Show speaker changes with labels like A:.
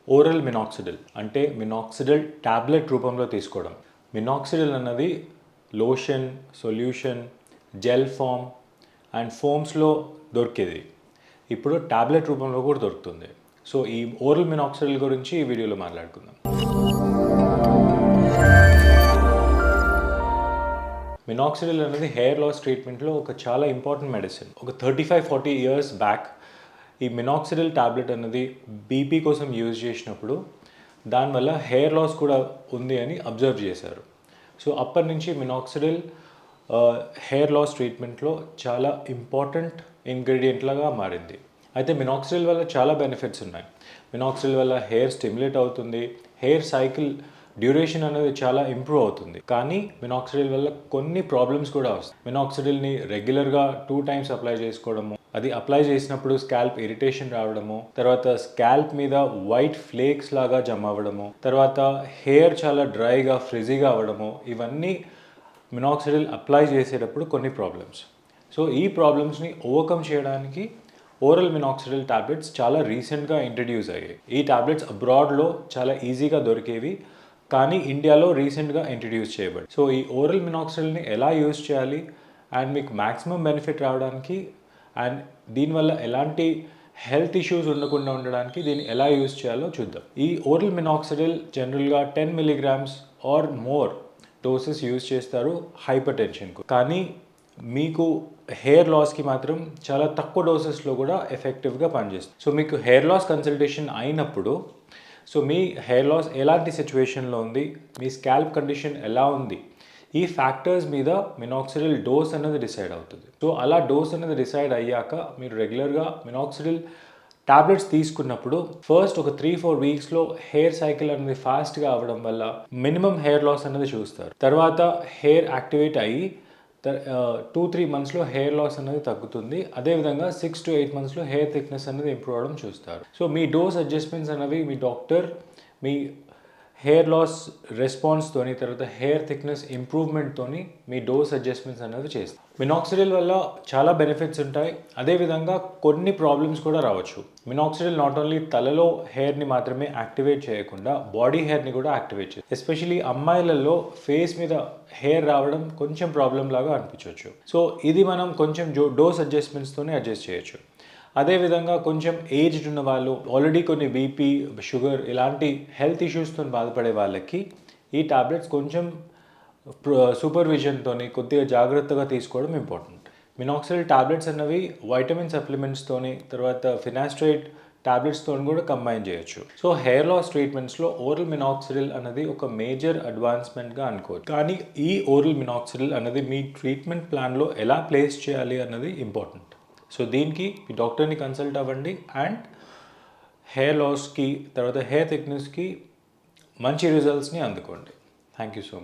A: Oral minoxidil అంటే minoxidil tablet రూపంలో తీసుకోవడం. మినాక్సిడిల్ అన్నది lotion, solution, gel form and ఫోమ్స్లో దొరికేది. ఇప్పుడు టాబ్లెట్ రూపంలో కూడా దొరుకుతుంది. సో ఈ ఓరల్ మినాక్సిడిల్ గురించి ఈ వీడియోలో మాట్లాడుకుందాం. మినాక్సిడిల్ అనేది హెయిర్ లాస్ ట్రీట్మెంట్లో ఒక చాలా ఇంపార్టెంట్ మెడిసిన్. ఒక 35-40 ఇయర్స్ బ్యాక్ ఈ మినాక్సిడిల్ టాబ్లెట్ అనేది బీపీ కోసం యూజ్ చేసినప్పుడు దానివల్ల హెయిర్ లాస్ కూడా ఉంది అని అబ్జర్వ్ చేశారు. సో అప్పటి నుంచి మినాక్సిడిల్ హెయిర్ లాస్ ట్రీట్మెంట్లో చాలా ఇంపార్టెంట్ ఇంగ్రీడియంట్ లాగా మారింది. అయితే మినాక్సిడిల్ వల్ల చాలా బెనిఫిట్స్ ఉన్నాయి. మినాక్సిడిల్ వల్ల హెయిర్ స్టిమ్యులేట్ అవుతుంది, హెయిర్ సైకిల్ డ్యూరేషన్ అనేది చాలా ఇంప్రూవ్ అవుతుంది. కానీ మినాక్సిడిల్ వల్ల కొన్ని ప్రాబ్లమ్స్ కూడా వస్తాయి. మినాక్సిడిల్ని రెగ్యులర్గా 2 times అప్లై చేసుకోవడము, అది అప్లై చేసినప్పుడు స్కాల్ప్ ఇరిటేషన్ రావడము, తర్వాత స్కాల్ప్ మీద వైట్ ఫ్లేక్స్ లాగా జమ అవ్వడము, తర్వాత హెయిర్ చాలా డ్రైగా ఫ్రిజీగా అవ్వడము, ఇవన్నీ మినాక్సిడిల్ అప్లై చేసేటప్పుడు కొన్ని ప్రాబ్లమ్స్. సో ఈ ప్రాబ్లమ్స్ని ఓవర్కమ్ చేయడానికి ఓరల్ మినాక్సిడిల్ టాబ్లెట్స్ చాలా రీసెంట్గా ఇంట్రడ్యూస్ అయ్యాయి. ఈ టాబ్లెట్స్ అబ్రాడ్లో చాలా ఈజీగా దొరికేవి, కానీ ఇండియాలో రీసెంట్గా ఇంట్రడ్యూస్ చేయబడి. సో ఈ ఓరల్ మినాక్సిడిల్ని ఎలా యూజ్ చేయాలి అండ్ మీకు మ్యాక్సిమం బెనిఫిట్ రావడానికి అండ్ దీనివల్ల ఎలాంటి హెల్త్ ఇష్యూస్ ఉండకుండా ఉండడానికి దీన్ని ఎలా యూజ్ చేయాలో చూద్దాం. ఈ ఓరల్ మినాక్సిడిల్ జనరల్గా 10 mg or more doses use చేస్తారు హైపర్ టెన్షన్కు. కానీ మీకు హెయిర్ లాస్కి మాత్రం చాలా తక్కువ డోసెస్లో కూడా ఎఫెక్టివ్గా పనిచేస్తుంది. సో మీకు హెయిర్ లాస్ కన్సల్టేషన్ అయినప్పుడు సో మీ హెయిర్ లాస్ ఎలాంటి సిచ్యువేషన్లో ఉంది, మీ స్కాల్ప్ కండిషన్ ఎలా ఉంది, ఈ ఫ్యాక్టర్స్ మీద మినాక్సిడిల్ డోస్ అనేది డిసైడ్ అవుతుంది. సో అలా డోస్ అనేది డిసైడ్ అయ్యాక మీరు రెగ్యులర్గా మినాక్సిడిల్ టాబ్లెట్స్ తీసుకున్నప్పుడు ఫస్ట్ ఒక 3-4 వీక్స్లో హెయిర్ సైకిల్ అనేది ఫాస్ట్గా అవ్వడం వల్ల మినిమం హెయిర్ లాస్ అనేది చూస్తారు. తర్వాత హెయిర్ యాక్టివేట్ అయ్యి 2-3 మంత్స్లో హెయిర్ లాస్ అనేది తగ్గుతుంది. అదేవిధంగా 6-8 మంత్స్లో హెయిర్ థిక్నెస్ అనేది ఇంప్రూవ్ అవ్వడం చూస్తారు. సో మీ డోస్ అడ్జస్ట్మెంట్స్ అనేవి మీ డాక్టర్ మీ హెయిర్ లాస్ రెస్పాన్స్తోని, తర్వాత హెయిర్ థిక్నెస్ ఇంప్రూవ్మెంట్తోని మీ డోస్ అడ్జస్ట్మెంట్స్ అనేవి చేస్తారు. మినాక్సిడిల్ వల్ల చాలా బెనిఫిట్స్ ఉంటాయి, అదేవిధంగా కొన్ని ప్రాబ్లమ్స్ కూడా రావచ్చు. మినాక్సిడిల్ నాట్ ఓన్లీ తలలో హెయిర్ని మాత్రమే యాక్టివేట్ చేయకుండా బాడీ హెయిర్ని కూడా యాక్టివేట్ చేస్తుంది. ఎస్పెషలీ అమ్మాయిలలో ఫేస్ మీద హెయిర్ రావడం కొంచెం ప్రాబ్లం లాగా అనిపించవచ్చు. సో ఇది మనం కొంచెం డోస్ అడ్జస్ట్మెంట్స్తోనే అడ్జస్ట్ చేయొచ్చు. అదేవిధంగా కొంచెం ఏజ్డ్ ఉన్న వాళ్ళు, ఆల్రెడీ కొన్ని బీపీ, షుగర్ ఇలాంటి హెల్త్ ఇష్యూస్తో బాధపడే వాళ్ళకి ఈ టాబ్లెట్స్ కొంచెం సూపర్విజన్తోని కొద్దిగా జాగ్రత్తగా తీసుకోవడం ఇంపార్టెంట్. మినాక్సిడిల్ టాబ్లెట్స్ అన్నవి వైటమిన్ సప్లిమెంట్స్తోని, తర్వాత ఫినాస్ట్రైడ్ టాబ్లెట్స్తో కూడా కంబైన్ చేయొచ్చు. సో హెయిర్ లాస్ ట్రీట్మెంట్స్లో ఓరల్ మినాక్సిడిల్ అనేది ఒక మేజర్ అడ్వాన్స్మెంట్గా అనుకోవచ్చు. కానీ ఈ ఓరల్ మినాక్సిడిల్ అనేది మీ ట్రీట్మెంట్ ప్లాన్లో ఎలా ప్లేస్ చేయాలి అన్నది ఇంపార్టెంట్. సో దీనికి మీ డాక్టర్ని కన్సల్ట్ అవ్వండి అండ్ హెయిర్ లాస్కి, తర్వాత హెయిర్ థిక్నెస్కి మంచి రిజల్ట్స్ని అందుకోండి. Thank you so much.